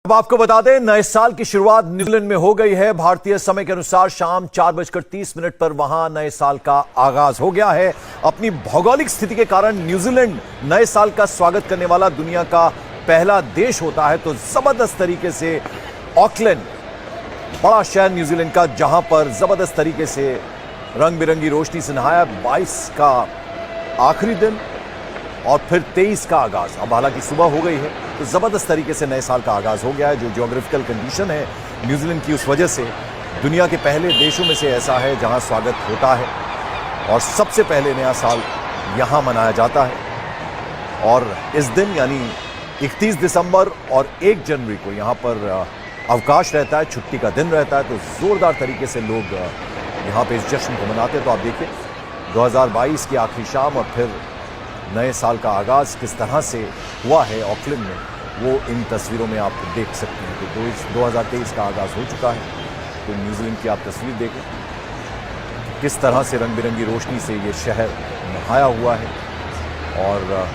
अब आपको बता दें, नए साल की शुरुआत न्यूजीलैंड में हो गई है। भारतीय समय के अनुसार शाम 4:30 पर वहां नए साल का आगाज हो गया है। अपनी भौगोलिक स्थिति के कारण न्यूजीलैंड नए साल का स्वागत करने वाला दुनिया का पहला देश होता है। तो जबरदस्त तरीके से ऑकलैंड, बड़ा शहर न्यूजीलैंड का, जहां पर जबरदस्त तरीके से रंग बिरंगी रोशनी से नहाया। 22 का आखिरी दिन और फिर 23 का आगाज। अब हालांकि सुबह हो गई है, तो जबरदस्त तरीके से नए साल का आगाज हो गया है। जो ज्योग्राफिकल कंडीशन है न्यूजीलैंड की, उस वजह से दुनिया के पहले देशों में से ऐसा है जहां स्वागत होता है और सबसे पहले नया साल यहां मनाया जाता है। और इस दिन यानी 31 दिसंबर और 1 जनवरी को यहां पर अवकाश रहता है, छुट्टी का दिन रहता है। तो जोरदार तरीके से लोग यहां पे इस जश्न को मनाते हैं। तो आप देखिए 2022 की आखिरी शाम और फिर नए साल का आगाज किस तरह से हुआ है ऑकलैंड में, वो इन तस्वीरों में आप देख सकते हैं। तो 2023 का आगाज हो चुका है। तो न्यूजीलैंड की आप तस्वीर देखें, किस तरह से रंग बिरंगी रोशनी से ये शहर नहाया हुआ है। और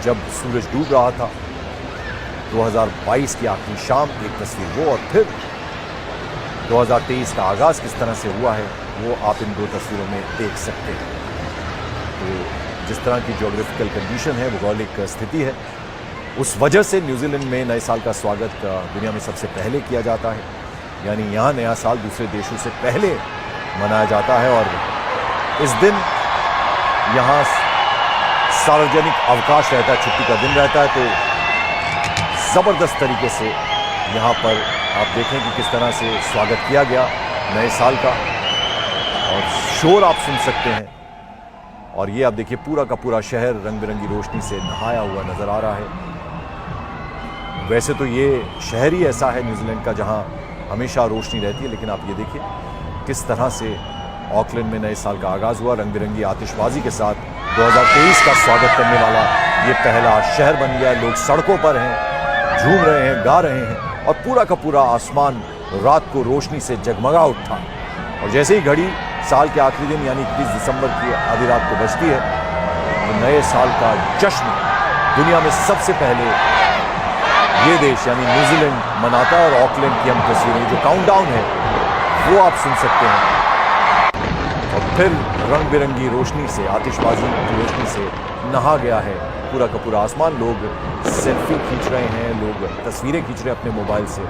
जब सूरज डूब रहा था 2022 की आखिरी शाम, एक तस्वीर वो, और फिर 2023 का आगाज किस तरह से हुआ है वो आप इन दो तस्वीरों में देख सकते हैं। तो जिस तरह की ज्योग्राफिकल कंडीशन है, भौगोलिक स्थिति है, उस वजह से न्यूजीलैंड में नए साल का स्वागत दुनिया में सबसे पहले किया जाता है। यानी यहाँ नया साल दूसरे देशों से पहले मनाया जाता है। और इस दिन यहाँ सार्वजनिक अवकाश रहता है, छुट्टी का दिन रहता है। तो ज़बरदस्त तरीके से यहाँ पर आप देखें कि किस तरह से स्वागत किया गया नए साल का, और शोर आप सुन सकते हैं। और ये आप देखिए पूरा का पूरा शहर रंग बिरंगी रोशनी से नहाया हुआ नजर आ रहा है। वैसे तो ये शहर ही ऐसा है न्यूजीलैंड का जहां हमेशा रोशनी रहती है, लेकिन आप ये देखिए किस तरह से ऑकलैंड में नए साल का आगाज हुआ। रंग बिरंगी आतिशबाजी के साथ 2023 का स्वागत करने वाला ये पहला शहर बन गया। लोग सड़कों पर हैं, झूम रहे हैं, गा रहे हैं, और पूरा का पूरा आसमान रात को रोशनी से जगमगा उठा। और जैसे ही घड़ी साल के आखिरी दिन यानी 31 दिसंबर की आधी रात को बजती है, तो नए साल का जश्न दुनिया में सबसे पहले ये देश यानी न्यूजीलैंड मनाता है। और ऑकलैंड की हम तस्वीरें, जो काउंटडाउन है, वो आप सुन सकते हैं। और फिर रंग बिरंगी रोशनी से, आतिशबाजी की रोशनी से नहा गया है पूरा का पूरा आसमान। लोग सेल्फी खींच रहे हैं, लोग तस्वीरें खींच रहे हैं अपने मोबाइल से,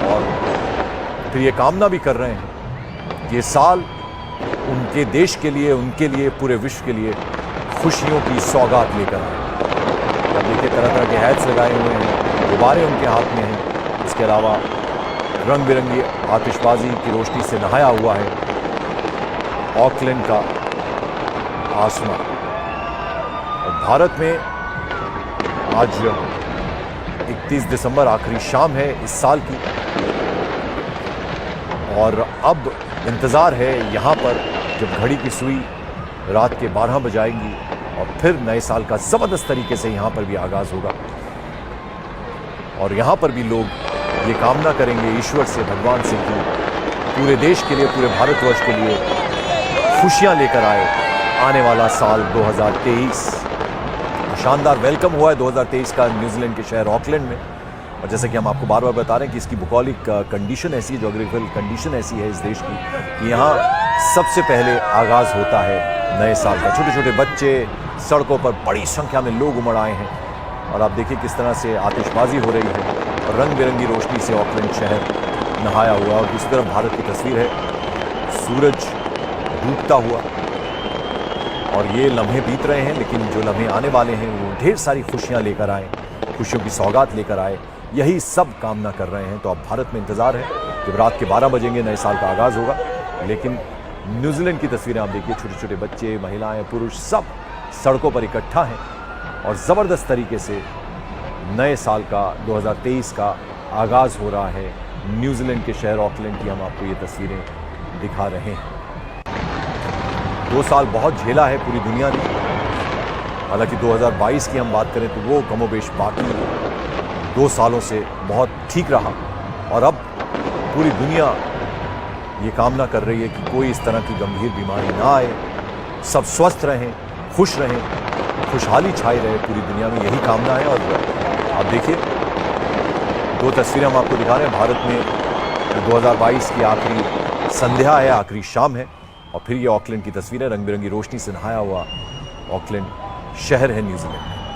और फिर ये कामना भी कर रहे हैं कि ये साल उनके देश के लिए, उनके लिए, पूरे विश्व के लिए खुशियों की सौगात लेकर आए। अब देखिए तरह तरह के हैट्स लगाए हुए हैं, गुब्बारे उनके हाथ में हैं। इसके अलावा रंग बिरंगी आतिशबाजी की रोशनी से नहाया हुआ है ऑकलैंड का आसमान। और भारत में आज 31 दिसंबर आखिरी शाम है इस साल की, और अब इंतज़ार है यहाँ पर जब घड़ी की सुई रात के 12 बजाएंगी और फिर नए साल का ज़बरदस्त तरीके से यहाँ पर भी आगाज़ होगा। और यहाँ पर भी लोग ये कामना करेंगे ईश्वर से, भगवान से, कि पूरे देश के लिए, पूरे भारतवर्ष के लिए खुशियाँ लेकर आए आने वाला साल 2023। शानदार वेलकम हुआ है 2023 का न्यूजीलैंड के शहर ऑकलैंड में। और जैसे कि हम आपको बार बार बता रहे हैं कि इसकी भौगोलिक कंडीशन ऐसी है, ज्योग्राफिकल कंडीशन ऐसी है इस देश की, कि यहाँ सबसे पहले आगाज़ होता है नए साल का। छोटे छोटे बच्चे, सड़कों पर बड़ी संख्या में लोग उमड़ आए हैं। और आप देखिए किस तरह से आतिशबाजी हो रही है और रंग बिरंगी रोशनी से ऑकलैंड शहर नहाया हुआ। और दूसरी तरफ भारत की तस्वीर है, सूरज डूबता हुआ। और ये लम्हे बीत रहे हैं, लेकिन जो लम्हे आने वाले हैं वो ढेर सारी खुशियाँ लेकर आए, खुशियों की सौगात लेकर आए, यही सब कामना कर रहे हैं। तो अब भारत में इंतज़ार है, जब रात के 12 बजेंगे नए साल का आगाज़ होगा। लेकिन न्यूजीलैंड की तस्वीरें आप देखिए, छोटे छोटे बच्चे, महिलाएं, पुरुष सब सड़कों पर इकट्ठा हैं और ज़बरदस्त तरीके से नए साल का 2023 का आगाज़ हो रहा है न्यूजीलैंड के शहर ऑकलैंड की। हम आपको ये तस्वीरें दिखा रहे हैं। 2 साल बहुत झेला है पूरी दुनिया ने। हालांकि 2022 की हम बात करें तो वो कमोबेश बाकी 2 सालों से बहुत ठीक रहा। और अब पूरी दुनिया ये कामना कर रही है कि कोई इस तरह की गंभीर बीमारी ना आए, सब स्वस्थ रहें, खुश रहें, खुशहाली छाई रहे पूरी दुनिया में, यही कामना है। और आप देखिए दो तस्वीरें हम आपको दिखा रहे हैं। भारत में 2022 की आखिरी संध्या है, आखिरी शाम है, और फिर ये ऑकलैंड की तस्वीर है। रंग बिरंगी रोशनी से नहाया हुआ ऑकलैंड शहर है न्यूजीलैंड में।